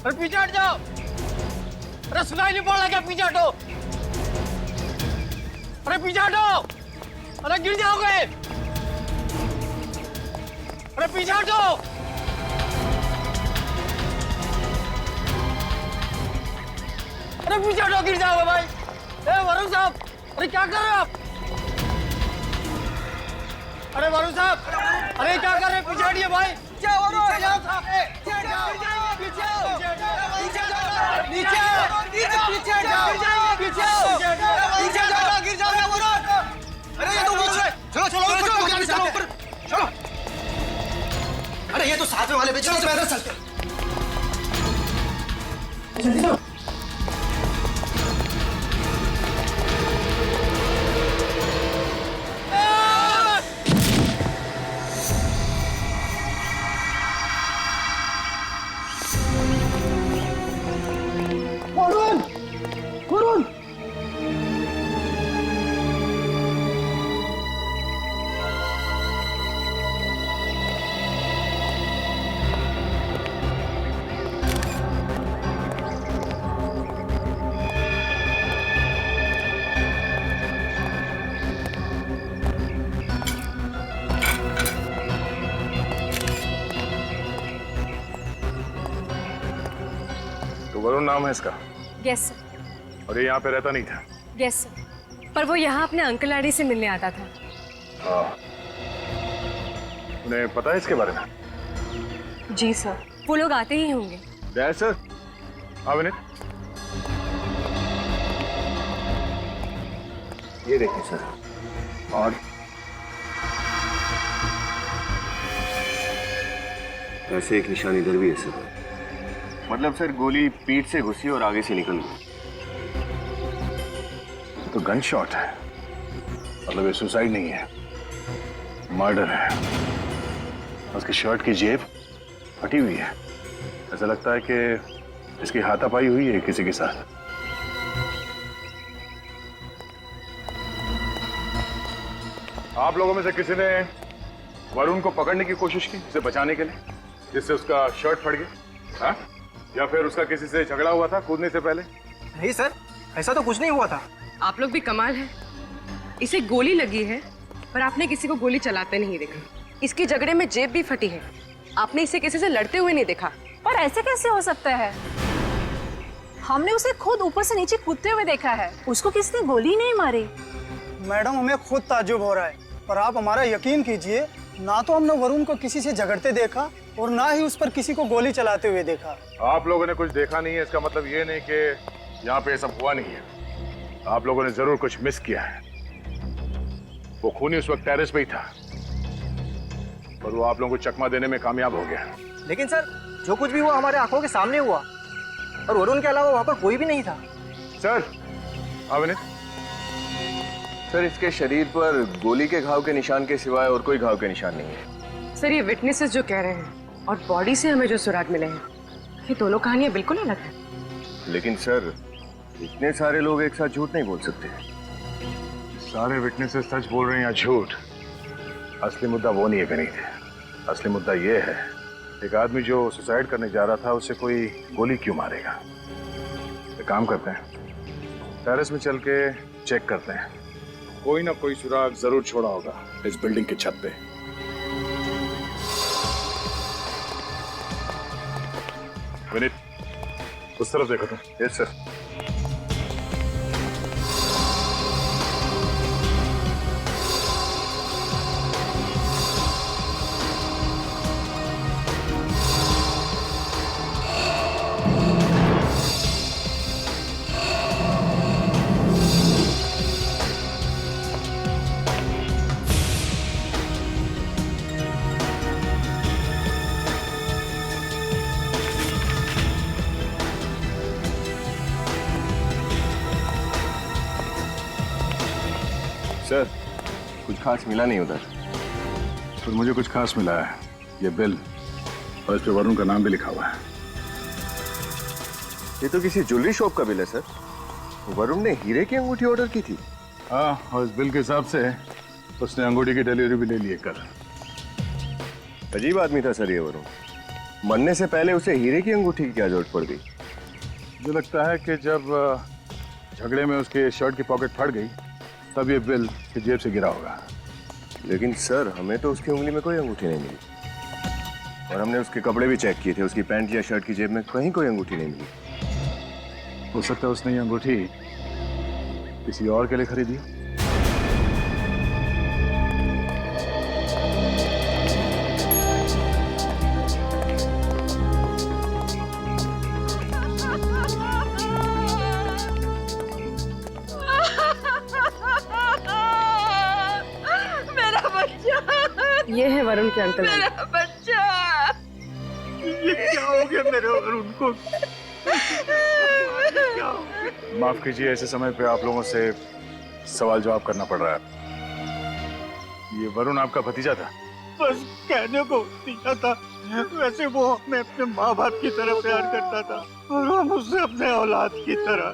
अरे पीछे हट जाओ। अरे सुनाई नहीं पड़ रहा क्या? पीछे हटो। अरे पीछे हटो। अरे गिर जाओगे। अरे पीछे हटो। अरे पीछे हटो, गिर जाओगे भाई। ए वरुण साहब, अरे क्या कर रहे हो आप? अरे वरुण साहब, अरे क्या कर रहे हैं? पीछे हटिए भाई। अरे ये तो साथ में वाले बेचारे से पैदल चलते। वरुण, वरुण, तो वरुण नाम है इसका? Yes sir. और ये यहाँ पे रहता नहीं था? यस सर, पर वो यहाँ अपने अंकल आंटी से मिलने आता था। हाँ। उन्हें पता है इसके बारे में? जी सर, वो लोग आते ही होंगे। सर, हाँ विनीत, ये देखिए सर। और ऐसे एक निशान इधर भी है सर। मतलब सर गोली पीठ से घुसी और आगे से निकल गई। तो गन शॉट है, मतलब ये सुसाइड नहीं है, मर्डर है। उसकी शर्ट की जेब फटी हुई है। ऐसा लगता है कि इसकी हाथापाई हुई है किसी के साथ। आप लोगों में से किसी ने वरुण को पकड़ने की कोशिश की, उसे बचाने के लिए, जिससे उसका शर्ट फट गया? हाँ? या फिर उसका किसी से झगड़ा हुआ था कूदने से पहले? नहीं सर, ऐसा तो कुछ नहीं हुआ था। आप लोग भी कमाल है। इसे गोली लगी है पर आपने किसी को गोली चलाते नहीं देखा। इसकी झगड़े में जेब भी फटी है, आपने इसे किसी से लड़ते हुए नहीं देखा। पर ऐसे कैसे हो सकता है? हमने उसे खुद ऊपर से नीचे कूदते हुए देखा है, उसको किसी ने गोली नहीं मारी। मैडम, हमें खुद ताज्जुब हो रहा है, पर आप हमारा यकीन कीजिए, ना तो हमने वरुण को किसी से झगड़ते देखा और ना ही उस पर किसी को गोली चलाते हुए देखा। आप लोगों ने कुछ देखा नहीं है, इसका मतलब ये नहीं कि यहाँ पे ये सब हुआ नहीं है। आप लोगों ने जरूर कुछ मिस किया है। वो खूनी उस वक्त टेरेस पे ही था, पर वो आप लोगों को चकमा देने में कामयाब हो गया। लेकिन सर, जो कुछ भी हुआ हमारे आंखों के सामने हुआ, और वरुण के अलावा वहाँ पर कोई भी नहीं था। सर, हाँ विनीत? सर इसके शरीर पर गोली के घाव के निशान के सिवाय और कोई घाव के निशान नहीं है। सर ये विटनेसेस जो कह रहे हैं और बॉडी से हमें जो सुराग मिले हैं, ये दोनों कहानियां बिल्कुल अलग हैं। लेकिन सर इतने सारे लोग एक साथ झूठ नहीं बोल सकते। सारे विटनेसेस सच बोल रहे हैं या झूठ, असली मुद्दा वो नहीं है विनीत। असली मुद्दा ये है, एक आदमी जो सुसाइड करने जा रहा था, उसे कोई गोली क्यों मारेगा? एक काम करते हैं, टेरेस में चल के चेक करते हैं। कोई ना कोई सुराग जरूर छोड़ा होगा इस बिल्डिंग की छत पे। विनीत, उस तरफ देखो तुम। Yes sir. सर कुछ खास मिला नहीं उधर। फिर मुझे कुछ खास मिला है, ये बिल, और इस पे वरुण का नाम भी लिखा हुआ है। ये तो किसी ज्वेलरी शॉप का बिल है सर। वरुण ने हीरे की अंगूठी ऑर्डर की थी। हाँ, और इस बिल के हिसाब से उसने अंगूठी की डिलीवरी भी ले ली है कल। अजीब आदमी था सर ये वरुण। मरने से पहले उसे हीरे की अंगूठी की क्या जरूरत पड़ गई? मुझे लगता है कि जब झगड़े में उसके शर्ट की पॉकेट फट गई तब ये बिल की जेब से गिरा होगा। लेकिन सर, हमें तो उसकी उंगली में कोई अंगूठी नहीं मिली और हमने उसके कपड़े भी चेक किए थे। उसकी पैंट या शर्ट की जेब में कहीं कोई अंगूठी नहीं मिली। हो सकता है उसने ये अंगूठी किसी और के लिए खरीदी। ये है वरुण के अंकल। माफ कीजिए, ऐसे समय पे आप लोगों से सवाल जवाब करना पड़ रहा है। ये वरुण आपका भतीजा था? बस कहने को भतीजा था, वैसे वो हमें अपने माँ बाप की तरह प्यार करता था और हम उससे अपने औलाद की तरह।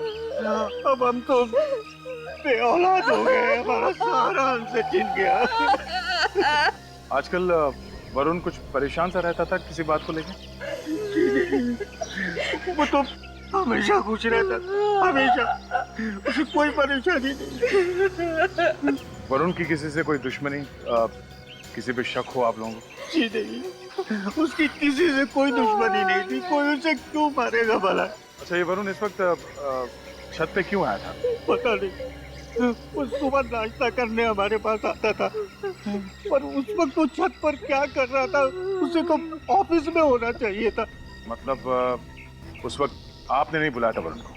अब हम तो बे औलाद हो गए, हमारा सारा हमसे छिन गया। आजकल वरुण कुछ परेशान सा रहता था किसी बात को लेकर? वो तो हमेशा खुश रहता था, हमेशा, उसे कोई परेशानी नहीं। वरुण की किसी से कोई दुश्मनी, किसी पे शक हो आप लोगों को? जी नहीं, उसकी किसी से कोई दुश्मनी नहीं थी, कोई उसे क्यों मारेगा भला? अच्छा, ये वरुण इस वक्त छत पे क्यों आया था? पता नहीं, वो सुबह नाश्ता करने हमारे पास आता था, पर उस वक्त वो छत पर क्या कर रहा था, उसे तो ऑफिस में होना चाहिए था। मतलब उस वक्त आपने नहीं बुलाया था वरुण को?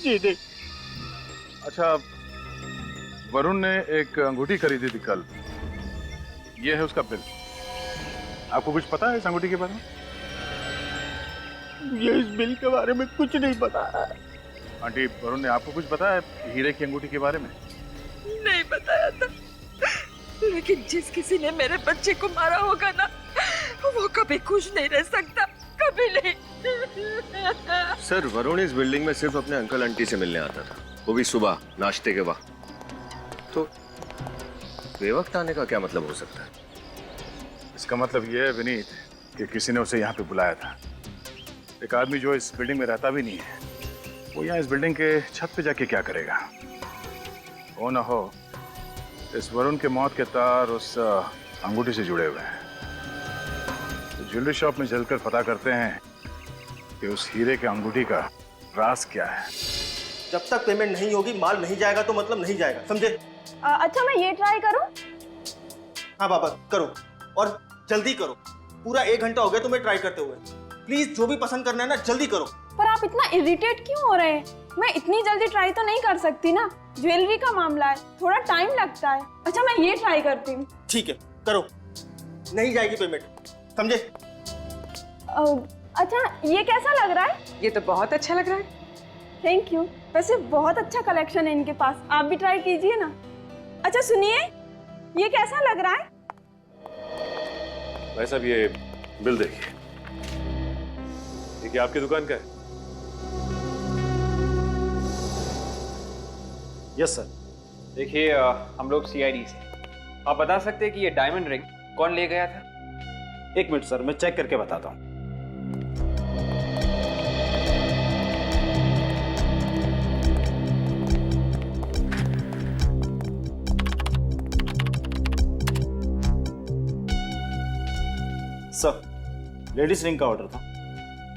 जी नहीं। अच्छा, वरुण ने एक अंगूठी खरीदी थी कल, ये है उसका बिल। आपको कुछ पता है इस अंगूठी के बारे में? ये इस बिल के बारे में कुछ नहीं पता। आंटी, वरुण ने आपको कुछ बताया हीरे की अंगूठी के बारे में? नहीं बताया था, लेकिन जिस किसी ने मेरे बच्चे को मारा होगा ना, वो कभी खुश नहीं रह सकता, कभी नहीं। सर, वरुण इस बिल्डिंग में सिर्फ अपने अंकल आंटी से मिलने आता था, वो भी सुबह नाश्ते के वक्त। तो बेवक्त आने का क्या मतलब हो सकता है? इसका मतलब यह है विनीत कि किसी ने उसे यहाँ पे बुलाया था। एक आदमी जो इस बिल्डिंग में रहता भी नहीं है, वो यहाँ इस बिल्डिंग के छत पे जाके क्या करेगा? हो ना हो, इस वरुण के मौत के तार उस अंगूठी से जुड़े हुए हैं। तो ज्वेलरी शॉप में चलकर पता करते हैं कि उस हीरे के अंगूठी का राज क्या है। जब तक पेमेंट नहीं होगी, माल नहीं जाएगा तो मतलब नहीं जाएगा, समझे? अच्छा, मैं ये ट्राई करूं? हाँ बाबा, करो और जल्दी करो। पूरा 1 घंटा हो गया तुम्हें ट्राई करते हुए। प्लीज, जो भी पसंद करना है ना, जल्दी करो। पर आप इतना इरिटेट क्यों हो रहे हैं? मैं इतनी जल्दी ट्राई तो नहीं कर सकती ना, ज्वेलरी का मामला है, थोड़ा टाइम लगता है। अच्छा, मैं ये ट्राई करती हूँ। ठीक है, करो। नहीं जाएगी पेमेंट, समझे? अच्छा, ये कैसा लग रहा है? ये तो बहुत अच्छा लग रहा है। Thank you. वैसे बहुत अच्छा कलेक्शन है इनके पास, आप भी ट्राई कीजिए ना। अच्छा सुनिए, ये कैसा लग रहा है? भाई साहब, ये बिल देखिए। ये क्या आपकी दुकान का है? Yes sir. देखिए, हम लोग CID से। आप बता सकते हैं कि ये डायमंड रिंग कौन ले गया था? 1 मिनट सर, मैं चेक करके बताता हूँ। सर, लेडीज रिंग का ऑर्डर था,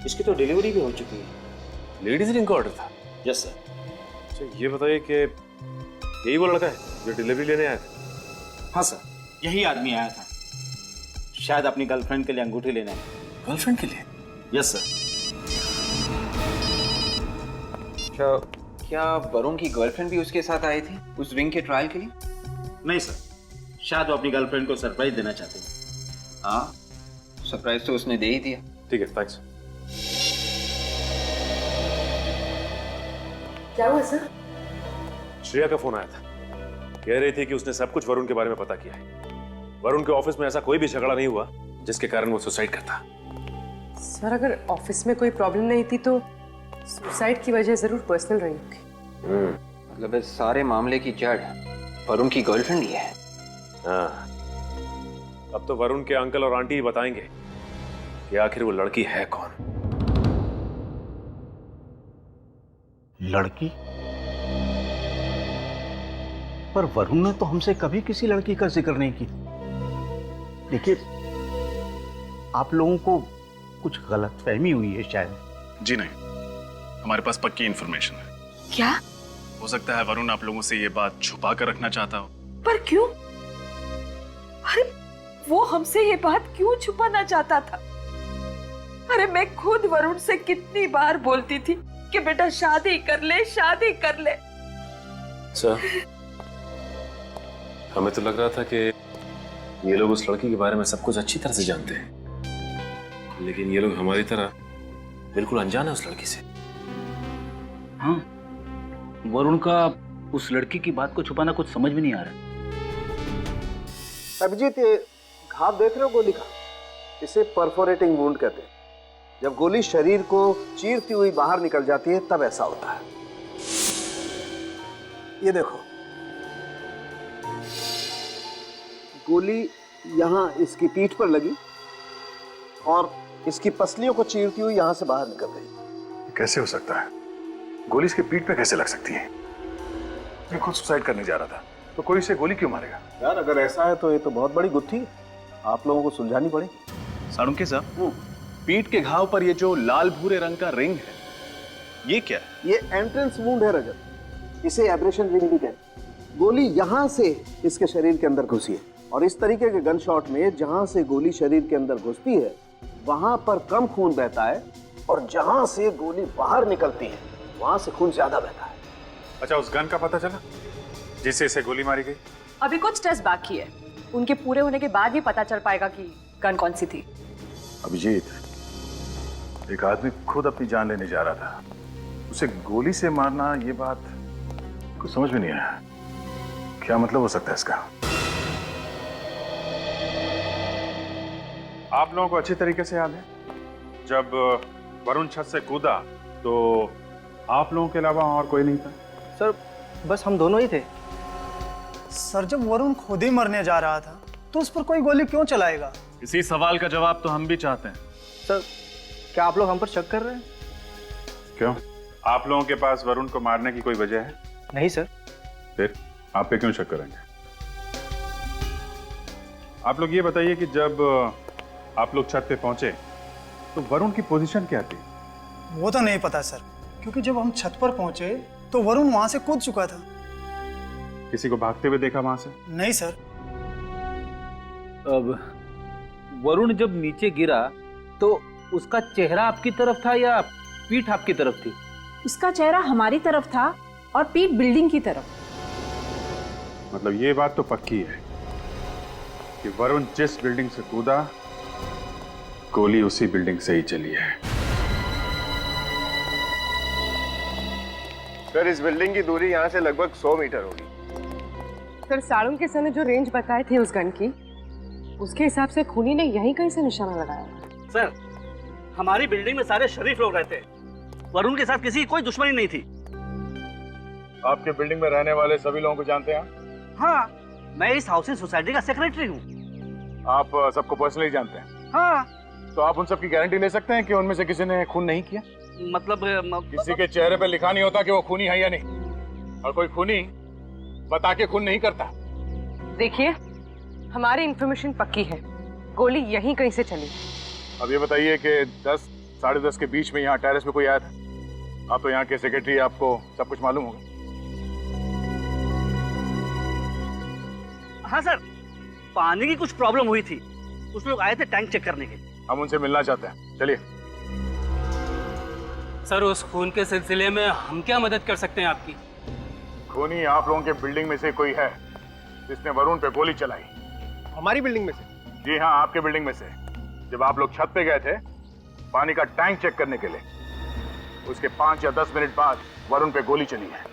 इसकी तो डिलीवरी भी हो चुकी है। लेडीज रिंग का ऑर्डर था? Yes sir. अच्छा, ये बताइए कि यही वो लड़का है जो डिलीवरी लेने आया था? हाँ सर, यही आदमी आया था, शायद अपनी गर्लफ्रेंड के लिए अंगूठी लेने। गर्लफ्रेंड के लिए? Yes sir. अच्छा, क्या वरुण की गर्लफ्रेंड भी उसके साथ आई थी उस रिंग के ट्रायल के लिए? नहीं सर, शायद वो अपनी गर्लफ्रेंड को सरप्राइज देना चाहते हैं। हाँ, सरप्राइज तो उसने दे ही दिया। ठीक है, थैंक्स। क्या हुआ सर? श्रेया का फोन आया था, कह रही थी कि उसने सब कुछ वरुण के बारे में पता किया है। वरुण के ऑफिस में ऐसा कोई भी झगड़ा नहीं हुआ जिसके कारण वो सुसाइड करता। सर, अगर ऑफिस में कोई प्रॉब्लम नहीं थी तो सुसाइड की वजह जरूर पर्सनल रही होगी। मतलब इस सारे मामले की जड़ वरुण की गर्लफ्रेंड ही है। हाँ, अब तो वरुण के अंकल और आंटी ही बताएंगे कि आखिर वो लड़की है कौन। लड़की? पर वरुण ने तो हमसे कभी किसी लड़की का जिक्र नहीं की। देखिए, आप लोगों को कुछ गलतफहमी हुई है शायद। जी नहीं, हमारे पास पक्की इंफॉर्मेशन है। क्या? हो सकता है वरुण आप लोगों से ये बात छुपा कर रखना चाहता हो। पर क्यों? अरे वो हमसे ये बात क्यों छुपाना चाहता था? अरे मैं खुद वरुण से कितनी बार बोलती थी कि बेटा शादी कर ले, शादी कर ले। सर, हमें तो लग रहा था कि ये लोग उस लड़की के बारे में सब कुछ अच्छी तरह से जानते हैं, लेकिन ये लोग हमारी तरह बिल्कुल अनजान है उस लड़की से। हाँ, वरुण का उस लड़की की बात को छुपाना कुछ समझ में नहीं आ रहा। अभिजीत, ये घाव देख रहे हो गोली का? इसे परफोरेटिंग वुंड कहते हैं। जब गोली शरीर को चीरती हुई बाहर निकल जाती है तब ऐसा होता है। ये देखो, गोली यहाँ इसकी पीठ पर लगी और इसकी पसलियों को चीरती हुई यहाँ से बाहर निकल गई। कैसे हो सकता है? गोली इसके पीठ पे कैसे लग सकती है? मैं खुद सुसाइड करने जा रहा था, तो कोई इसे गोली क्यों मारेगा? यार, अगर ऐसा है तो ये तो बहुत बड़ी गुत्थी है, आप लोगों को सुलझानी पड़ेगी। साळुंखे साहब, पीठ के घाव पर ये जो लाल भूरे रंग का रिंग है, ये क्या है? ये एंट्रेंस वुंड है रजत, इसे एब्रेशन रिंग भी कहते हैं। गोली यहाँ से इसके शरीर के अंदर घुसी है और इस तरीके के गन शॉट में जहाँ से गोली शरीर के अंदर घुसती है वहां पर कम खून बहता है और जहां से गोली बाहर निकलती है वहां से खून ज्यादा बहता है। अच्छा, उस गन का पता चला जिससे इसे गोली मारी गई? अभी कुछ टेस्ट बाकी है, उनके पूरे होने के बाद ही पता चल पाएगा कि गन कौन सी थी। अभिजीत, एक आदमी खुद अपनी जान लेने जा रहा था, उसे गोली से मारना, ये बात कुछ समझ में नहीं आया। क्या मतलब हो सकता है इसका? आप लोगों को अच्छी तरीके से याद है जब वरुण छत से कूदा तो आप लोगों के अलावा और कोई नहीं था? सर, बस हम दोनों ही थे। सर, जब वरुण खुद ही मरने जा रहा था तो उस पर कोई गोली क्यों चलाएगा? इसी सवाल का जवाब तो हम भी चाहते हैं। सर, क्या आप लोग हम पर शक कर रहे हैं? क्यों? आप लोगों के पास वरुण को मारने की कोई वजह है? नहीं सर। फिर आप पे क्यों शक करेंगे? आप लोग ये बताइए कि जब आप लोग छत पे पहुंचे तो वरुण की पोजीशन क्या थी? वो तो नहीं पता सर, क्योंकि जब हम छत पर पहुंचे तो वरुण वहां से कूद चुका था। किसी को भागते हुए देखा वहां से? नहीं सर। अब वरुण जब नीचे गिरा तो उसका चेहरा आपकी तरफ था या पीठ आपकी तरफ थी? उसका चेहरा हमारी तरफ था और पीठ बिल्डिंग की तरफ। मतलब ये बात तो पक्की है कि वरुण जिस बिल्डिंग से कूदा गोली उसी बिल्डिंग से ही चली है। सर, इस बिल्डिंग की दूरी यहाँ से लगभग 100 मीटर होगी। सर, साळुंखे सर ने जो रेंज बताए थे उस गन की, उसके हिसाब से खूनी ने यहीं कहीं से निशाना लगाया। सर, हमारी बिल्डिंग में सारे शरीफ लोग रहते हैं, वरुण के साथ किसी की कोई दुश्मनी नहीं थी। आपके बिल्डिंग में रहने वाले सभी लोगों को जानते हैं? हाँ, मैं इस हाउसिंग सोसाइटी का सेक्रेटरी हूँ। आप सबको पर्सनली जानते हैं? हाँ। तो आप उन सब की गारंटी ले सकते हैं कि उनमें से किसी ने खून नहीं किया? मतलब किसी के चेहरे पे लिखा नहीं होता कि वो खूनी है या नहीं, और कोई खूनी बता के खून नहीं करता। देखिए, हमारी इंफॉर्मेशन पक्की है, गोली यहीं कहीं से चली। अब ये बताइए कि 10 साढ़े 10 के बीच में यहाँ टेरेस में कोई आया था? आप तो यहाँ के सेक्रेटरी, आपको सब कुछ मालूम होगा। हाँ सर, पानी की कुछ प्रॉब्लम हुई थी, कुछ लोग आए थे टैंक चेक करने के। हम उनसे मिलना चाहते हैं, चलिए। सर, उस खून के सिलसिले में हम क्या मदद कर सकते हैं आपकी? खूनी आप लोगों के बिल्डिंग में से कोई है जिसने वरुण पे गोली चलाई? हमारी बिल्डिंग में से? जी हाँ, आपके बिल्डिंग में से। जब आप लोग छत पे गए थे पानी का टैंक चेक करने के लिए, उसके 5 या 10 मिनट बाद वरुण पे गोली चली है।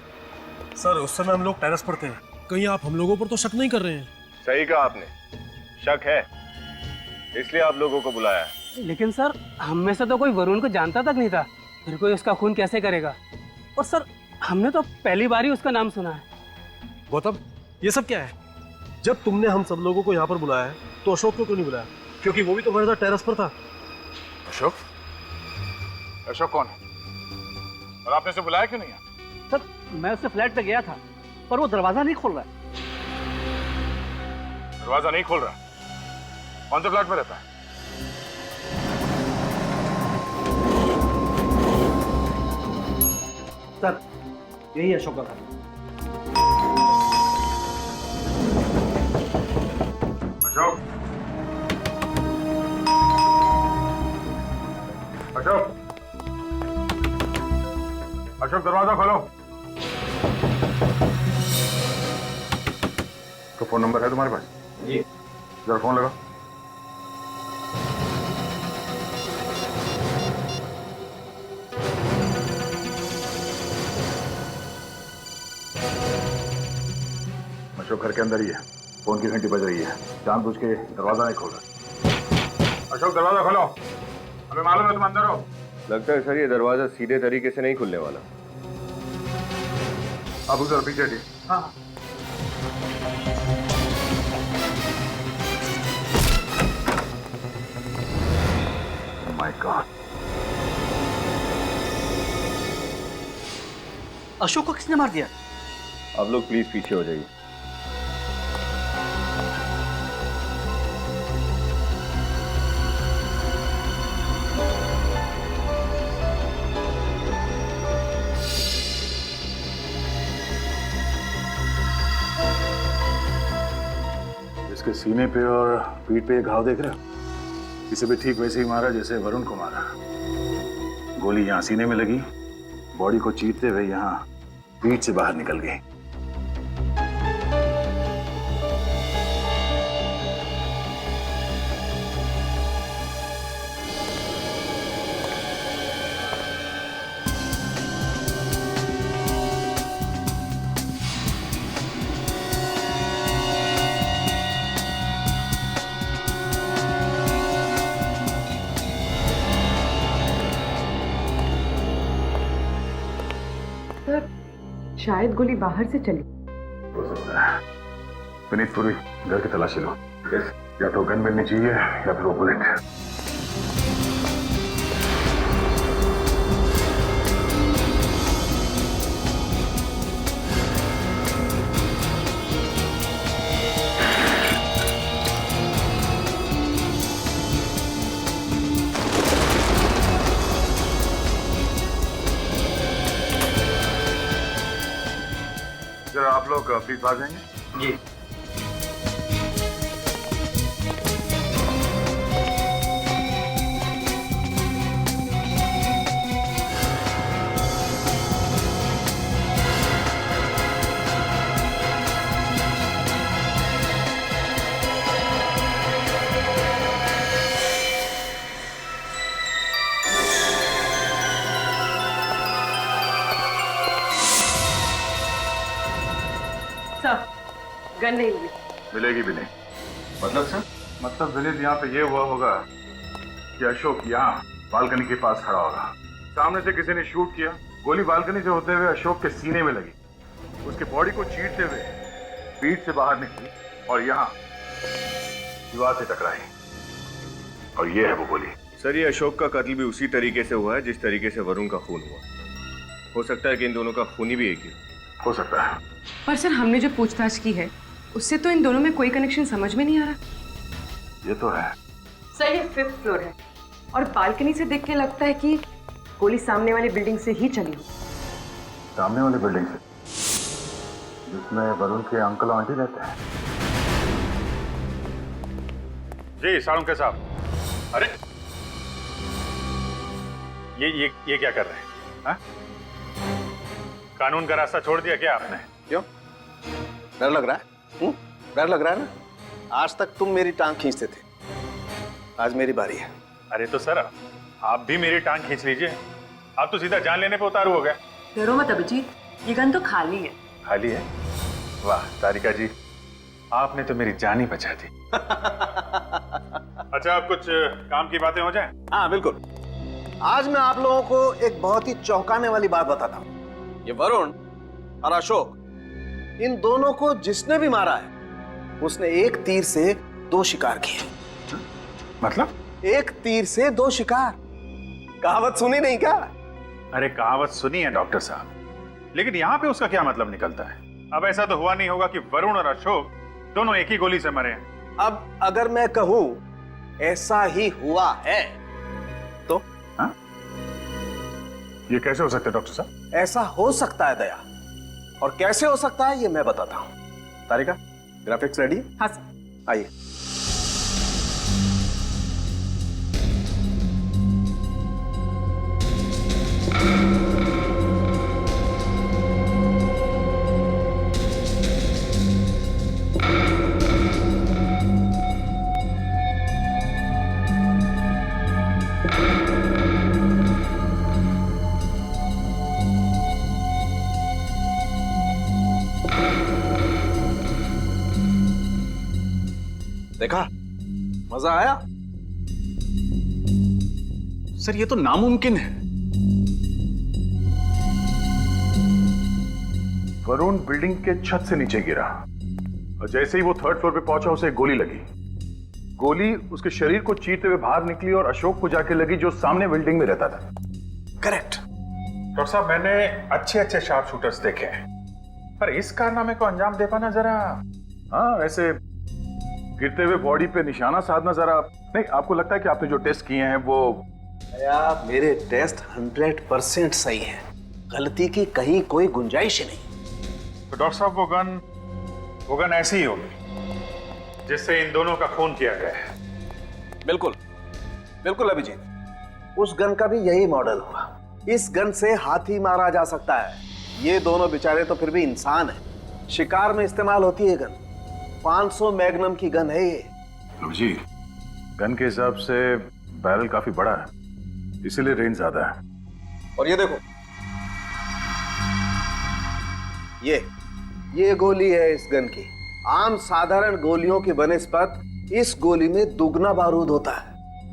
सर, उस समय हम लोग टेरेस पर थे, कहीं आप हम लोगों पर तो शक नहीं कर रहे हैं? सही कहा आपने, शक है, इसलिए आप लोगों को बुलाया है। लेकिन सर, हम में से तो कोई वरुण को जानता तक नहीं था, फिर कोई उसका खून कैसे करेगा? और सर, हमने तो पहली बार ही उसका नाम सुना है। गौतम, ये सब क्या है? जब तुमने हम सब लोगों को यहाँ पर बुलाया है तो अशोक को क्यों नहीं बुलाया? क्योंकि वो भी तो हमारे साथ टेरेस पर था। अशोक, अशोक कौन है और आपने उसे बुलाया क्यों नहीं है? सर मैं उससे फ्लैट पे गया था पर वो दरवाजा नहीं खोल रहा है। दरवाजा नहीं खोल रहा? कौन से फ्लैट में रहता है? सर यही अशोक का घर। अशोक, अशोक, अशोक दरवाजा खोलो। तो फोन नंबर है तुम्हारे पास? जी। जरा फोन लगाओ। अशोक घर के अंदर ही है, फोन की घंटी बज रही है, जानबूझ के दरवाजा नहीं खोल रहा। अशोक दरवाजा खोलो, हमें मालूम है तुम अंदर हो। लगता है सर ये दरवाजा सीधे तरीके से नहीं खुलने वाला। अब उधर पीछे हटिए। हाँ। माय गॉड, अशोक को किसने मार दिया? आप लोग प्लीज पीछे हो जाइए। इसके सीने पे और पीठ पे घाव देख रहे हो? इसे भी ठीक वैसे ही मारा जैसे वरुण को मारा। गोली यहाँ सीने में लगी, बॉडी को चीरते हुए यहाँ पीठ से बाहर निकल गई। शायद गोली बाहर से चली। हो सकता है। विनीत, पूरी घर की तलाशी लो। या तो गन मिलनी चाहिए या फिर वो बुलेट। जरा आप लोग प्लीज आ जाएंगे। जी। गन नहीं मिली। मिलेगी भी नहीं। मतलब सर? मतलब विनीत, यहाँ पे ये हुआ होगा कि अशोक यहाँ बालकनी के पास खड़ा होगा, सामने से किसी ने शूट किया, गोली बालकनी से होते हुए अशोक के सीने में लगी, उसके बॉडी को चीरते हुए पीठ से बाहर निकली और यहाँ दीवार से टकराई, और ये है वो गोली। सर ये अशोक का कत्ल भी उसी तरीके से हुआ है जिस तरीके से वरुण का खून हुआ। हो सकता है कि इन दोनों का खूनी भी एक ही हो सकता है। पर सर हमने जो पूछताछ की है उससे तो इन दोनों में कोई कनेक्शन समझ में नहीं आ रहा। ये तो है। सर ये 5th फ्लोर है और बालकनी से देख के लगता है कि गोली सामने वाली बिल्डिंग से ही चली हो। सामने वाली बिल्डिंग से, जिसमें वरुण के अंकल आंटी रहते हैं? जी साळुंके साहब। अरे ये क्या कर रहे हैं? हा? कानून का रास्ता छोड़ दिया क्या आपने? क्यों, डर लग रहा है? डर लग रहा है ना? आज तक तुम मेरी टांग खींचते थे, आज मेरी बारी है। अरे तो सर आप भी मेरी टांग खींच लीजिए, आप तो सीधा जान लेने पे उतारू हो गए। डरो मत अभिजीत, ये गन तो खाली है। खाली है? वाह तारिका जी, आपने तो मेरी जान ही बचा दी। अच्छा अब कुछ काम की बातें हो जाएं? हाँ बिल्कुल। आज मैं आप लोगों को एक बहुत ही चौंकाने वाली बात बताता हूँ। ये वरुण और अशोक, इन दोनों को जिसने भी मारा है उसने एक तीर से 2 शिकार किए। मतलब? एक तीर से दो शिकार। कहावत सुनी नहीं क्या? अरे कहावत सुनी है डॉक्टर साहब, लेकिन यहाँ पे उसका क्या मतलब निकलता है? अब ऐसा तो हुआ नहीं होगा कि वरुण और अशोक दोनों एक ही गोली से मरे हैं। अब अगर मैं कहूं ऐसा ही हुआ है तो? हाँ? ये कैसे हो सकता है डॉक्टर साहब? ऐसा हो सकता है दया, और कैसे हो सकता है ये मैं बताता हूं। तारिका, ग्राफिक्स रेडी? हाँ सर। आइए। देखा, मजा आया? सर ये तो नामुमकिन है। वरुण बिल्डिंग के छत से नीचे गिरा और जैसे ही वो थर्ड फ्लोर पे पहुंचा उसे गोली लगी। गोली उसके शरीर को चीरते हुए बाहर निकली और अशोक को जाके लगी जो सामने बिल्डिंग में रहता था। करेक्ट डॉक्टर साहब, मैंने अच्छे अच्छे शार्प शूटर्स देखे हैं, पर इस कारनामे को अंजाम दे पाना जरा, हाँ ऐसे गिरते हुए बॉडी पे निशाना साधना जरा नहीं। आपको लगता है कि आपने जो टेस्ट किए हैं वो? यार मेरे टेस्ट 100% सही है, गलती की कहीं कोई गुंजाइश ही नहीं। तो डॉक्टर साहब वो गन ऐसी ही होगी जिससे इन दोनों का खून किया गया है। बिल्कुल बिल्कुल अभिजीत, उस गन का भी यही मॉडल होगा। इस गन से हाथी मारा जा सकता है। ये दोनों बेचारे तो फिर भी इंसान है। शिकार में इस्तेमाल होती है गन। 500 मैग्नम की गन है ये। जी, गन के हिसाब से बैरल काफी बड़ा है, इसीलिए रेंज ज्यादा है। और ये देखो, ये गोली है इस गन की। आम साधारण गोलियों की बनिस्बत इस गोली में दुगना बारूद होता है।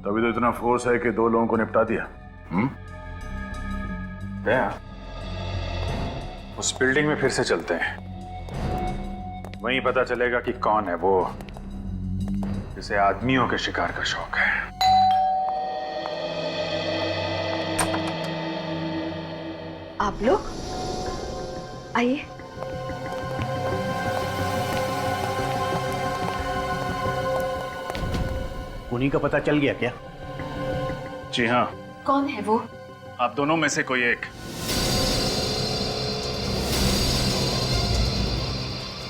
तभी तो इतना फोर्स है कि 2 लोगों को निपटा दिया। दया, उस बिल्डिंग में फिर से चलते हैं, वहीं पता चलेगा कि कौन है वो जिसे आदमियों के शिकार का शौक है। आप लोग आइए। उन्हीं का पता चल गया क्या? जी हाँ। कौन है वो? आप दोनों में से कोई एक।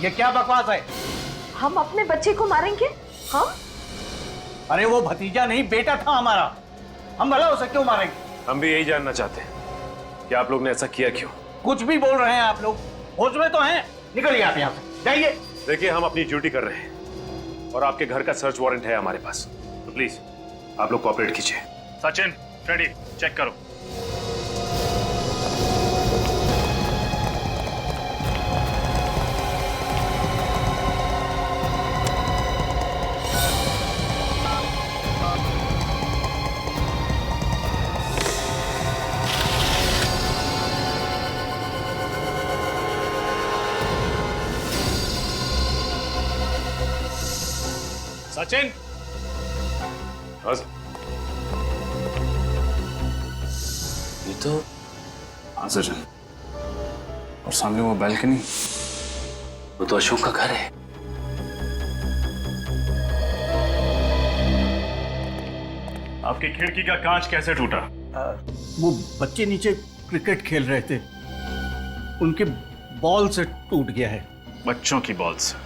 ये क्या बकवास है? हम अपने बच्चे को मारेंगे? हम? अरे वो भतीजा नहीं, बेटा था हमारा। हम भला उसे क्यों मारेंगे? हम भी यही जानना चाहते हैं कि आप लोग ने ऐसा किया क्यों। कुछ भी बोल रहे हैं आप लोग, होश में तो हैं? निकलिए आप यहाँ से, जाइए। देखिए, हम अपनी ड्यूटी कर रहे हैं और आपके घर का सर्च वारंट है हमारे पास, तो प्लीज आप लोग कोऑपरेट कीजिए। सचिन, रेडी, चेक करो। सचिन, ये तो हाँ सचिन, और सामने वो बैल्कनी, वो तो अशोक का घर है। आपकी खिड़की का कांच कैसे टूटा? वो बच्चे नीचे क्रिकेट खेल रहे थे, उनके बॉल से टूट गया है। बच्चों की बॉल से?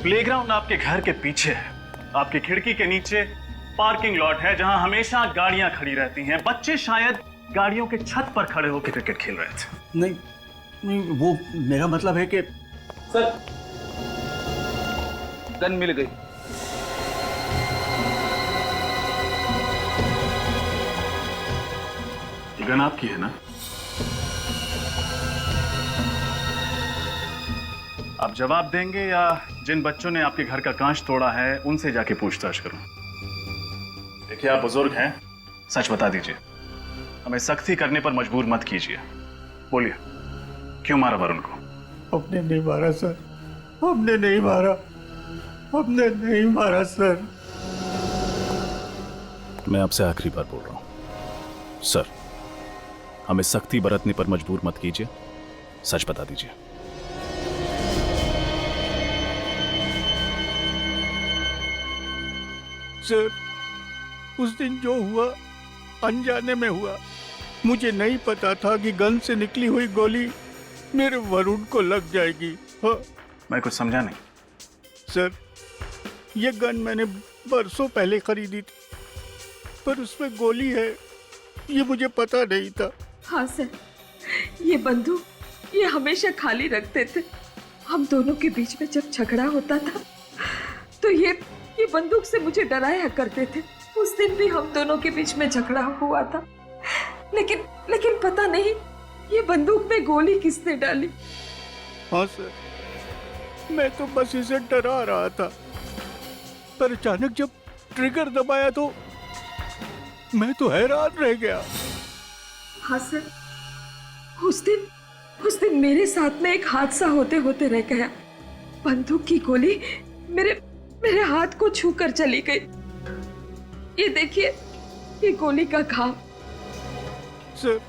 प्लेग्राउंड आपके घर के पीछे है, आपकी खिड़की के नीचे पार्किंग लॉट है जहां हमेशा गाड़ियां खड़ी रहती हैं। बच्चे शायद गाड़ियों के छत पर खड़े होकर क्रिकेट खेल रहे थे। नहीं नहीं, वो मेरा मतलब है कि सर, गन मिल गई। ये गन आपकी है ना? आप जवाब देंगे या जिन बच्चों ने आपके घर का कांच तोड़ा है उनसे जाके पूछताछ करूं? देखिए, आप बुजुर्ग हैं, सच बता दीजिए, हमें सख्ती करने पर मजबूर मत कीजिए। बोलिए, क्यों मारा वरुण को? हमने नहीं मारा सर, हमने नहीं मारा, हमने नहीं मारा सर। मैं आपसे आखिरी बार बोल रहा हूं सर, हमें सख्ती बरतने पर मजबूर मत कीजिए, सच बता दीजिए। सर, उस दिन जो हुआ अनजाने में हुआ। मुझे नहीं पता था कि गन से निकली हुई गोली मेरे वरुण को लग जाएगी। हाँ। मैं कुछ समझा नहीं। सर, ये गन मैंने बरसों पहले खरीदी थी, पर उसमें गोली है ये मुझे पता नहीं था। हाँ सर, ये बंदूक ये हमेशा खाली रखते थे। हम दोनों के बीच में जब झगड़ा होता था तो ये बंदूक से मुझे डराया करते थे। उस दिन भी हम दोनों के बीच में झगड़ा हुआ था, लेकिन पता नहीं ये बंदूक में गोली किसने डाली। हाँ सर, मैं तो बस इसे डरा रहा था, पर अचानक जब ट्रिगर दबाया तो मैं तो हैरान रह गया। हाँ सर, उस दिन मेरे साथ में एक हादसा होते होते रह गया। बंदूक की गोली मेरे हाथ को छूकर चली गई। ये देखिए, ये गोली का घाव। सर,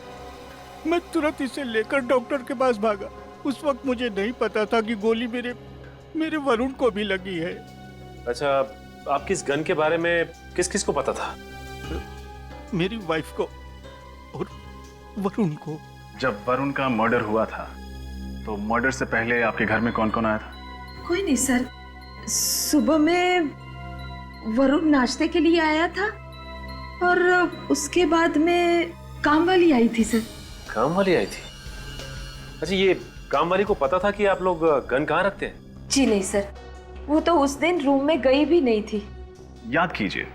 मैं तुरंत इसे लेकर डॉक्टर के पास भागा। उस वक्त मुझे नहीं पता था कि गोली मेरे वरुण को भी लगी है। अच्छा, आपकी इस गन के बारे में किस किस को पता था? मेरी वाइफ को और वरुण को। जब वरुण का मर्डर हुआ था तो मर्डर से पहले आपके घर में कौन कौन आया था? कोई नहीं सर, सुबह में वरुण नाश्ते के लिए आया था और उसके बाद में काम वाली आई थी सर। काम वाली आई थी? अच्छा, ये काम वाली को पता था कि आप लोग गन कहाँ रखते हैं? जी नहीं सर, वो तो उस दिन रूम में गई भी नहीं थी। याद कीजिए,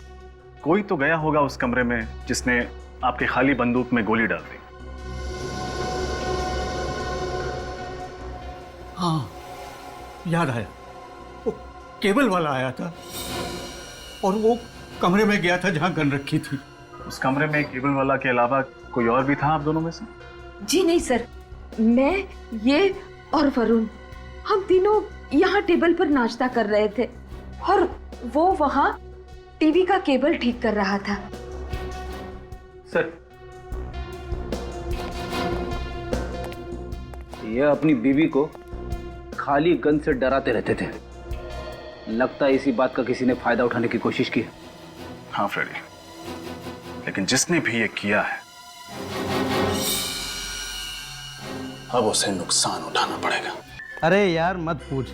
कोई तो गया होगा उस कमरे में जिसने आपके खाली बंदूक में गोली डाल दी। हाँ, याद आया, वो केबल वाला आया था और वो कमरे में गया था जहां गन रखी थी। उस कमरे में केबल वाला के अलावा कोई और भी था आप दोनों में से? जी नहीं सर, मैं, ये और वरुण, हम तीनों यहाँ टेबल पर नाश्ता कर रहे थे और वो वहाँ टीवी का केबल ठीक कर रहा था। सर, ये अपनी बीवी को खाली गन से डराते रहते थे। लगता है इसी बात का किसी ने फायदा उठाने की कोशिश की। हाँ फ्रेडी, लेकिन जिसने भी ये किया है अब उसे नुकसान उठाना पड़ेगा। अरे यार मत पूछ,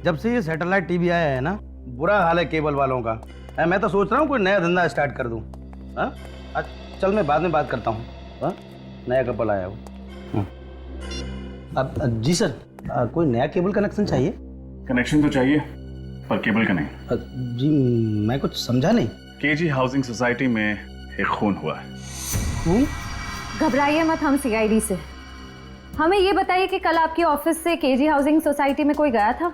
जब से ये सैटेलाइट टीवी आया है ना, बुरा हाल है केबल वालों का। मैं तो सोच रहा हूँ कोई नया धंधा स्टार्ट कर दूँ। हाँ, चल मैं बाद में बात करता हूँ। हाँ, नया कपल आया वो। अब जी सर, कोई नया केबल कनेक्शन चाहिए? कनेक्शन तो चाहिए पर केबल का नहीं। जी मैं कुछ समझा नहीं। केजी हाउसिंग सोसाइटी में एक खून हुआ है। खून? घबराइए मत, हम सीआईडी से। हमें ये बताइए कि कल आपके ऑफिस से केजी हाउसिंग सोसाइटी में कोई गया था?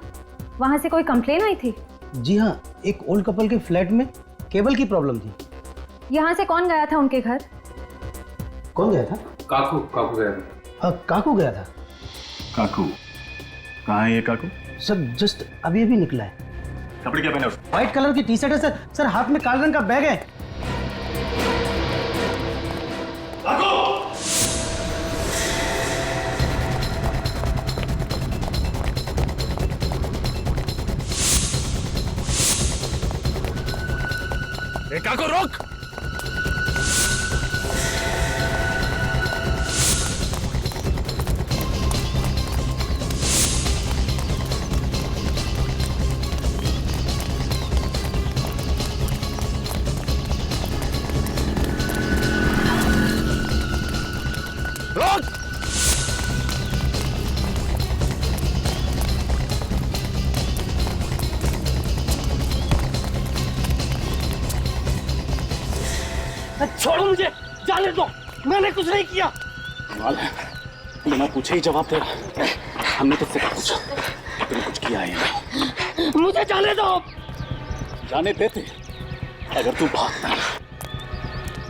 वहां से कोई कंप्लेन आई थी? जी हाँ, एक ओल्ड कपल के फ्लैट में केबल की प्रॉब्लम थी। यहाँ से कौन गया था उनके घर? कौन गया था? काकू गया था। काकू गया था। काकू? कहाँ है ये काकू? सर जस्ट अभी निकला है। कपड़े क्या पहने? व्हाइट कलर की टी शर्ट है सर। सर हाथ में काले रंग का बैग है। काकू! काकू रोक! छोड़ो मुझे, जाने दो, मैंने कुछ नहीं किया। कमाल है, बिना पूछे ही जवाब दे रहा। हमने तुझसे क्या पूछा? तूने कुछ किया है या नहीं? मुझे जाने दो। जाने देते अगर तू भागता।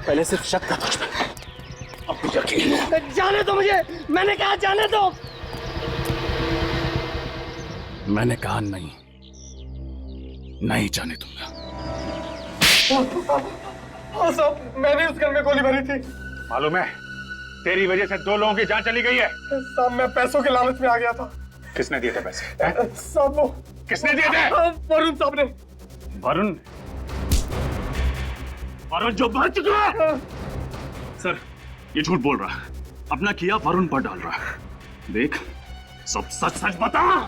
पहले सिर्फ शक था तुझ में, अब तुझे यकीन है। जाने दो मुझे, मैंने कहा जाने दो। मैंने कहा नहीं, नहीं जाने दूंगा। हाँ साहब, मैंने उस गन में गोली भरी थी। मालूम है, तेरी वजह से 2 लोगों की जान चली गई है। साहब मैं पैसों के लालच में आ गया था। किसने दिए थे पैसे? साहब वो किसने दिए थे? वरुण साहब ने। वरुण? वरुण जो मर चुका है। सर, ये झूठ बोल रहा है, अपना किया वरुण पर डाल रहा है। देख, सब सच सच बता।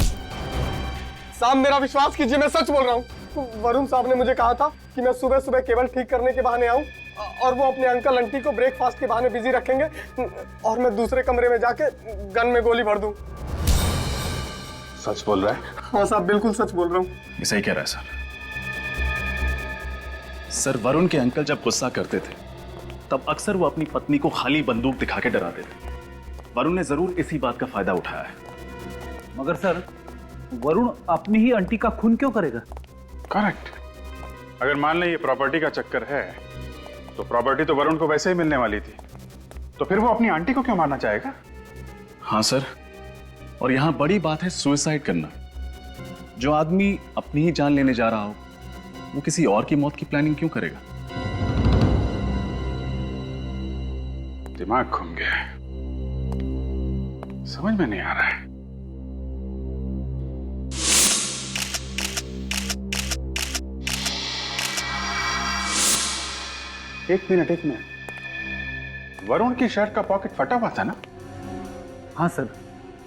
साहब मेरा विश्वास कीजिए, मैं सच बोल रहा हूँ। वरुण साहब ने मुझे कहा था कि मैं सुबह सुबह केबल ठीक करने के बहाने आऊं और वो अपने अंकल आंटी को ब्रेकफास्ट के बहाने बिजी रखेंगे और मैं दूसरे कमरे में जाके गन में गोली भर दूं। सच बोल रहा है? हाँ साहब, बिल्कुल सच बोल रहा हूँ। ये सही कह रहा है सर, वरुण के अंकल जब गुस्सा करते थे तब अक्सर वो अपनी पत्नी को खाली बंदूक दिखा के डराते थे। वरुण ने जरूर इसी बात का फायदा उठाया है। मगर सर, वरुण अपनी ही आंटी का खून क्यों करेगा? करेक्ट। अगर मान लें ये प्रॉपर्टी का चक्कर है, तो प्रॉपर्टी तो वरुण को वैसे ही मिलने वाली थी, तो फिर वो अपनी आंटी को क्यों मारना चाहेगा? हाँ सर, और यहां बड़ी बात है सुसाइड करना। जो आदमी अपनी ही जान लेने जा रहा हो, वो किसी और की मौत की प्लानिंग क्यों करेगा? दिमाग घूम गया है, समझ में नहीं आ रहा है। एक मिनट, वरुण की शर्ट का पॉकेट फटा हुआ था ना? हाँ सर,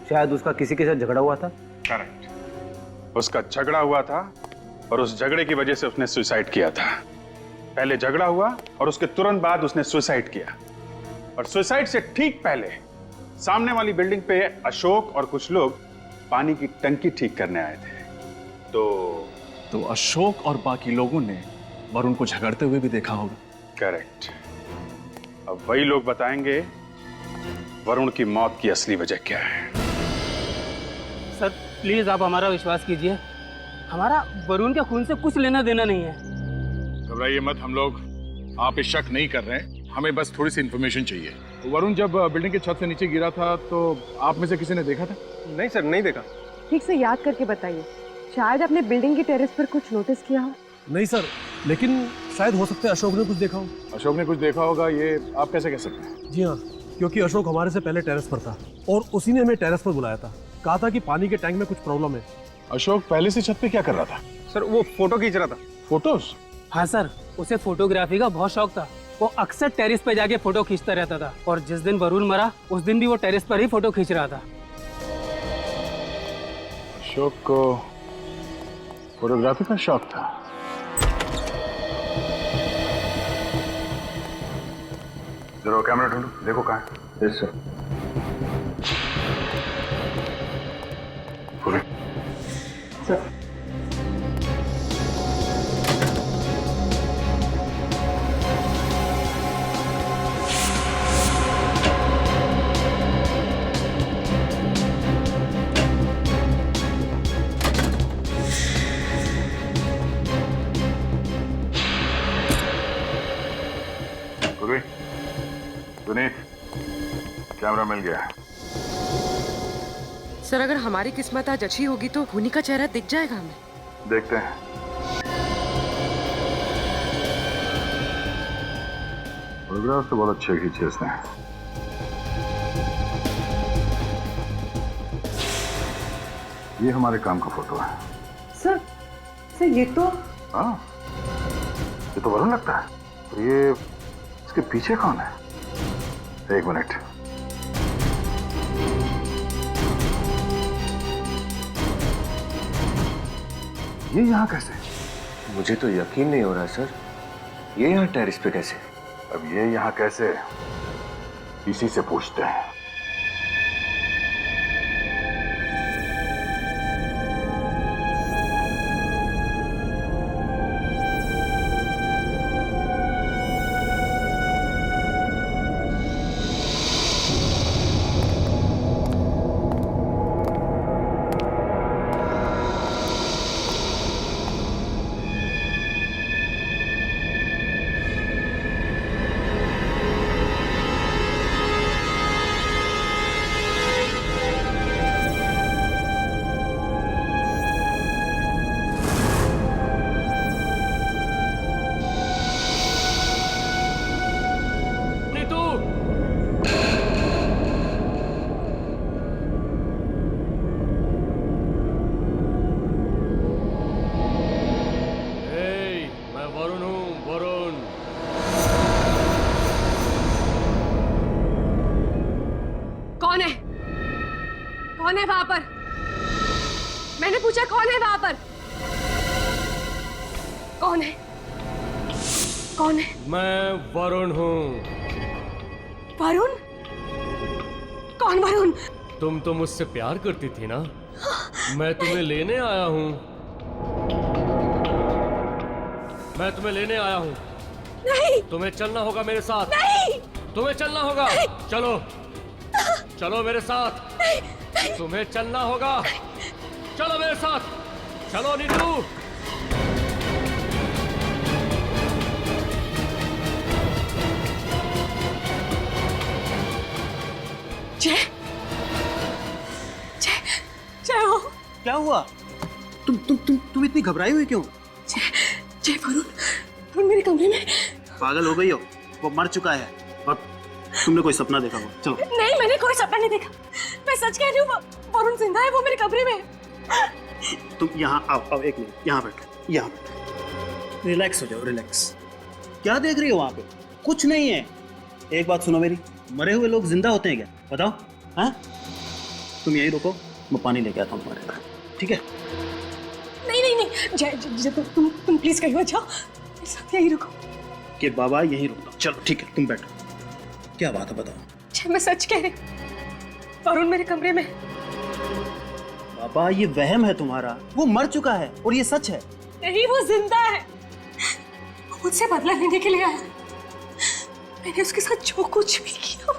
शायद उसका किसी के साथ झगड़ा हुआ था। करेक्ट, उसका झगड़ा हुआ था और उस झगड़े की वजह से उसने सुसाइड किया था। पहले झगड़ा हुआ और उसके तुरंत बाद उसने सुसाइड किया, और सुसाइड से ठीक पहले सामने वाली बिल्डिंग पे अशोक और कुछ लोग पानी की टंकी ठीक करने आए थे। तो अशोक और बाकी लोगों ने वरुण को झगड़ते हुए भी देखा होगा। करेक्ट। अब वही लोग बताएंगे वरुण की मौत की असली वजह क्या है। सर प्लीज आप हमारा विश्वास कीजिए, हमारा वरुण के खून से कुछ लेना देना नहीं है। घबराइए मत, हम लोग आप पे शक नहीं कर रहे हैं, हमें बस थोड़ी सी इंफॉर्मेशन चाहिए। वरुण जब बिल्डिंग की छत से नीचे गिरा था तो आप में से किसी ने देखा था? नहीं सर, नहीं देखा। ठीक से याद करके बताइए, शायद आपने बिल्डिंग की टेरेस पर कुछ नोटिस किया हो। नहीं सर, लेकिन शायद हो सकता है अशोक ने कुछ देखा हो। अशोक ने कुछ देखा होगा, ये आप कैसे कह सकते हैं? जी हाँ, क्योंकि अशोक हमारे से पहले टेरेस पर था और उसी ने हमें टेरेस पर बुलाया था। कहा था कि पानी के टैंक में कुछ प्रॉब्लम है। अशोक पहले से छत पे क्या कर रहा था? सर वो फोटो खींच रहा था। फोटोज? हाँ सर, उसे फोटोग्राफी का बहुत शौक था। वो अक्सर टेरेस पे जाके फोटो खींचता रहता था, और जिस दिन वरुण मरा उस दिन भी वो टेरेस पर ही फोटो खींच रहा था। अशोक को फोटोग्राफी का शौक था। जरा कैमरा ढूंढो, देखो कहाँ है। Yes sir. Sir Sunit, camera मिल गया। सर अगर हमारी किस्मत आज अच्छी होगी तो खूनी का चेहरा दिख जाएगा हमें। देखते हैं। फोटोग्राफ तो बहुत अच्छे खींचे इसने। ये हमारे काम का फोटो है। सर ये तो हाँ, ये तो वरुण लगता है। तो ये इसके पीछे कौन है? एक मिनट। ये यहाँ कैसे? मुझे तो यकीन नहीं हो रहा सर, ये यहाँ टेरेस पे कैसे? अब ये यहाँ कैसे, इसी से पूछते हैं। कौन है? कौन है वहां पर? मैंने पूछा कौन है वहां पर? कौन है? कौन है? मैं वरुण हूँ। वरुण? कौन वरुण? तुम तो मुझसे प्यार करती थी ना, मैं तुम्हें लेने आया हूँ। मैं तुम्हें लेने आया हूँ। नहीं। तुम्हें चलना होगा मेरे साथ। नहीं। तुम्हें चलना होगा। नहीं। चलो चलो मेरे साथ। नहीं। तुम्हें चलना होगा। चलो मेरे साथ। चलो नीतू। जय जय जय हो। क्या हुआ? तुम इतनी घबराई हुई क्यों? जय वरुण मेरे कमरे में। पागल हो गई हो? वो मर चुका है और तुमने कोई सपना देखा होगा। चलो। नहीं, मैंने कोई सपना नहीं देखा। मैं सच कह रही हूँ, वरुण जिंदा है, वो मेरे कमरे में है। तुम यहाँ आओ, एक मिनट, यहाँ बैठो, यहाँ बैठो। रिलैक्स हो जाओ, रिलैक्स। क्या देख रही हो वहाँ पे? कुछ नहीं है। एक बात सुनो मेरी, मरे हुए लोग जिंदा होते हैं क्या? बताओ। हाँ, तुम यहीं रुको, मैं पानी लेके आता हूँ तुम्हारे घर, ठीक है? नहीं जय तुम प्लीज कहीं मत जाओ, मेरे साथ यहीं रुको। कि बाबा यहीं रुकता हूँ। चलो ठीक है, तुम बैठो। क्या बात है बताओ। जय मैं सच कह रही, वरुण मेरे कमरे में। बाबा ये वहम है तुम्हारा, वो मर चुका है और ये सच है। नहीं, वो जिंदा है। वो मुझसे बदला लेने के लिए आया। मैंने उसके साथ जो कुछ भी किया,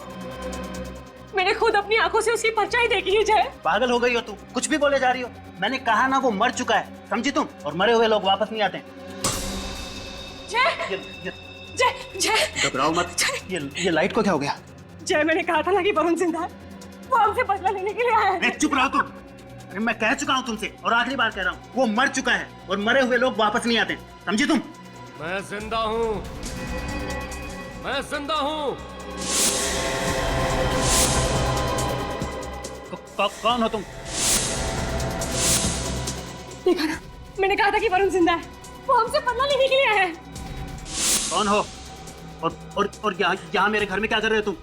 मैंने खुद अपनी आंखों से उसकी परछाई देखी है। जय पागल हो गई हो तुम, कुछ भी बोले जा रही हो। मैंने कहा ना वो मर चुका है, समझी तुम? और मरे हुए लोग वापस नहीं आते। जय घबराओ मत। ये लाइट को क्या हो गया? जय मैंने कहा था ना कि वरुण जिंदा है, वो हमसे बदला लेने के लिए आया है। चुप रहो तुम। अरे मैं कह चुका हूँ तुमसे और आखिरी बार कह रहा हूँ, वो मर चुका है और मरे हुए लोग वापस नहीं आते, समझी तुम? मैं जिंदा हूँ, मैं जिंदा हूँ। कौन हो तुम? देखा ना, मैंने कहा था कि वरुण जिंदा है, वो हमसे बदला लेने के लिए आया है। कौन हो? और यहाँ मेरे घर में क्या कर रहे हो तुम?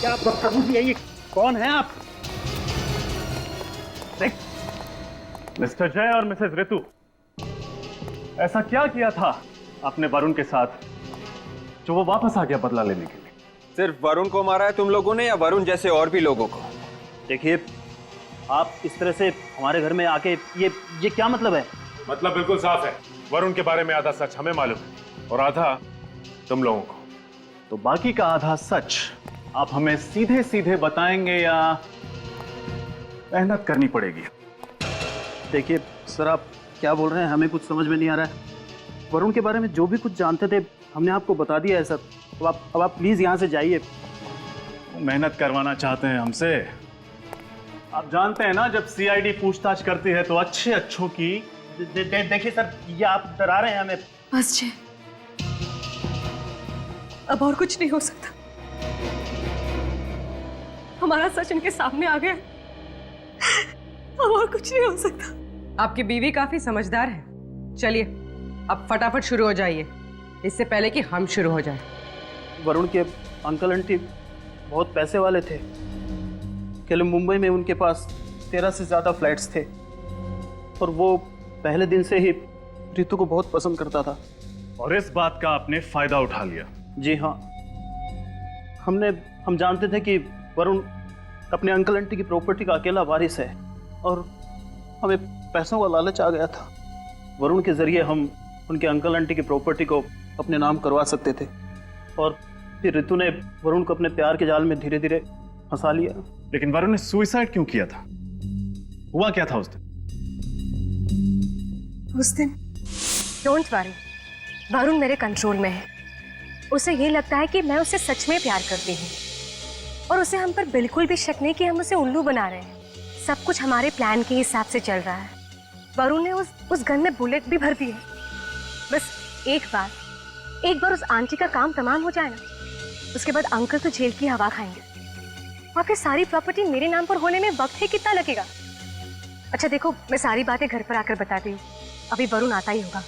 क्या प्रभु जी, ये कौन है आप? मिस्टर जय और मिसेस ऋतु, ऐसा क्या किया था आपने वरुण के साथ जो वो वापस आ गया बदला लेने के लिए? सिर्फ वरुण को मारा है तुम लोगों ने या वरुण जैसे और भी लोगों को? देखिए, आप इस तरह से हमारे घर में आके ये क्या मतलब है? मतलब बिल्कुल साफ है, वरुण के बारे में आधा सच हमें मालूम है और आधा तुम लोगों को। तो बाकी का आधा सच आप हमें सीधे सीधे बताएंगे या मेहनत करनी पड़ेगी? देखिए सर, आप क्या बोल रहे हैं, हमें कुछ समझ में नहीं आ रहा है। वरुण के बारे में जो भी कुछ जानते थे हमने आपको बता दिया है सर। अब आप प्लीज यहाँ से जाइए। मेहनत करवाना चाहते हैं हमसे? आप जानते हैं ना, जब सीआईडी पूछताछ करती है तो अच्छों की। देखिए सर, ये आप डरा रहे हैं हमें। बस जय, अब और कुछ नहीं हो सकता। हमारा सच इनके सामने आ गया, अब और कुछ नहीं हो सकता। आपकी बीवी काफी समझदार है। चलिए अब फटाफट शुरू हो जाइए, इससे पहले कि हम शुरू हो जाएं। वरुण के अंकल आंटी बहुत पैसे वाले थे। कल मुंबई में उनके पास 13 से ज्यादा फ्लैट्स थे और वो पहले दिन से ही रितु को बहुत पसंद करता था। और इस बात का आपने फायदा उठा लिया? जी हाँ, हम जानते थे कि वरुण अपने अंकल आंटी की प्रॉपर्टी का अकेला वारिस है और हमें पैसों का लालच आ गया था। वरुण के जरिए हम उनके अंकल आंटी की प्रॉपर्टी को अपने नाम करवा सकते थे और फिर रितु ने वरुण को अपने प्यार के जाल में धीरे धीरे फंसा लिया। लेकिन वरुण ने सुसाइड क्यों किया था? हुआ क्या था उस दिन? डोंट वरी, वरुण मेरे कंट्रोल में है। उसे ये लगता है कि मैं उसे सच में प्यार करती हूँ और उसे हम पर बिल्कुल भी शक नहीं कि हम उसे उल्लू बना रहे हैं। सब कुछ हमारे प्लान के हिसाब से चल रहा है। वरुण ने उस गन में बुलेट भी भर दी है। बस एक बार उस आंटी का काम तमाम हो जाए ना, उसके बाद अंकल तो जेल की हवा खाएंगे और फिर सारी प्रॉपर्टी मेरे नाम पर होने में वक्त ही कितना लगेगा। अच्छा देखो, मैं सारी बातें घर पर आकर बताती हूँ, अभी वरुण आता ही होगा।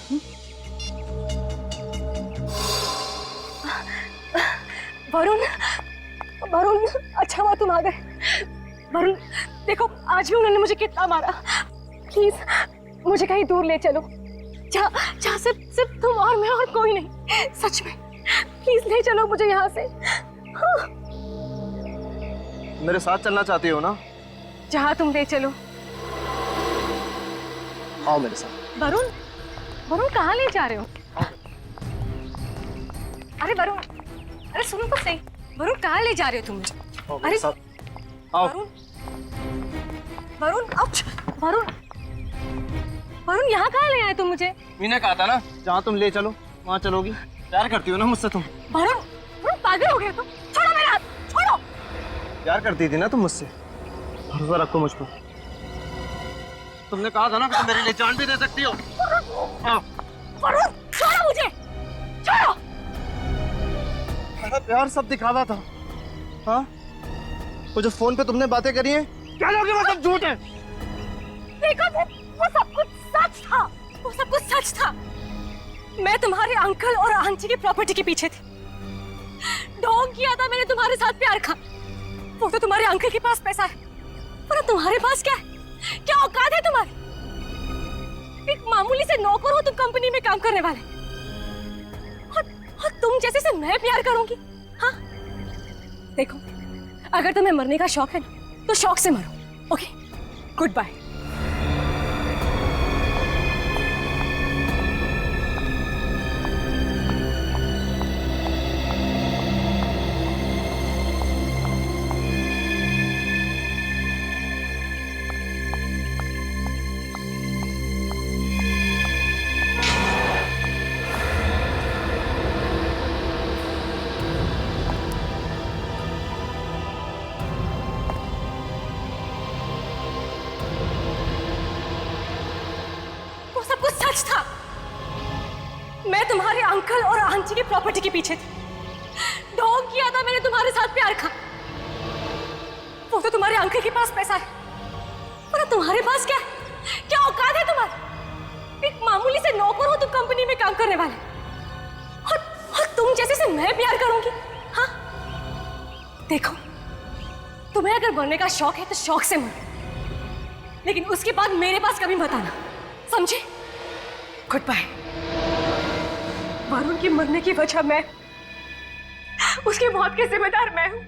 वरुण, वरुण, अच्छा हुआ तुम आ गए। वरुण देखो, आज भी उन्होंने मुझे कितना मारा। प्लीज मुझे कहीं दूर ले चलो, जहाँ सिर्फ तुम और मैं और कोई नहीं। सच में प्लीज ले चलो मुझे यहाँ से। हाँ। मेरे साथ चलना चाहती हो ना? जहाँ तुम ले चलो। आओ मेरे साथ। वरुण, वरुण कहाँ ले जा रहे हो? अरे वरुण, अरे सुनो तो सही, वरुण कहाँ ले जा रहे हो तुम मुझे? अरे आओ। वरुण, आउच, वरुण, वरुण यहाँ कहाँ ले आए तुम मुझे? मैंने कहा था ना, जहाँ तुम ले चलो वहाँ चलोगी। प्यार करती हो ना मुझसे तुम? वरुण, वरुण पागल हो गए तुम? छोड़ो मेरा हाथ, छोड़ो। प्यार करती थी ना तुम मुझसे, भरोसा रखो मुझ पर। तुमने कहा था ना कि तुम मेरे लिए जान भी दे सकती हो। वरुण छोड़ो मुझे, छोड़ो। मेरा प्यार सब दिखावा था। हाँ, वो जो फोन पे तुमने बातें करी हैं, क्या लोगे वो सब झूठ है। देखो वो सब कुछ सच था, वो सब कुछ सच था। मैं तुम्हारे अंकल और आंटी की प्रॉपर्टी के पीछे थी। ढोंग किया था मैंने तुम्हारे साथ प्यार का। वो तो तुम्हारे अंकल के पास पैसा है, पर तुम्हारे पास क्या है? क्या औकात है तुम्हारी? एक मामूली से नौकर हो तुम कंपनी में काम करने वाले, और तुम जैसे से मैं प्यार करूंगी? हाँ देखो, अगर तुम्हें मरने का शौक है ना, तो शौक से मरो। Okay, good bye. मैं तुम्हारे अंकल और आंटी की प्रॉपर्टी के पीछे थी। ढोंग किया था मैंने तुम्हारे साथ प्यार का। वो तो तुम्हारे अंकल के पास पैसा है, पर तुम्हारे पास क्या है? क्या औकात है तुम्हारी? एक मामूली से नौकर हो तुम कंपनी में काम करने वाले, और तुम जैसे से मैं प्यार करूंगी? हाँ देखो, तुम्हें अगर मरने का शौक है तो शौक से मरो, लेकिन उसके बाद मेरे पास कभी मत आना, समझे? Good bye. वरुण की मरने की वजह मैं, उसकी मौत के जिम्मेदार मैं हूं,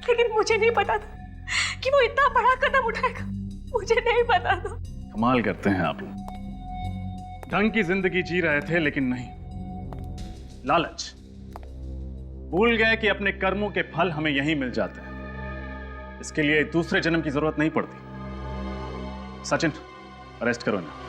लेकिन मुझे नहीं पता था कि वो इतना बड़ा कदम उठाएगा। मुझे नहीं पता था। कमाल करते हैं आप लोग। ढंग की जिंदगी जी रहे थे, लेकिन नहीं, लालच। भूल गए कि अपने कर्मों के फल हमें यहीं मिल जाते हैं। इसके लिए दूसरे जन्म की जरूरत नहीं पड़ती। सचिन, अरेस्ट करो ना।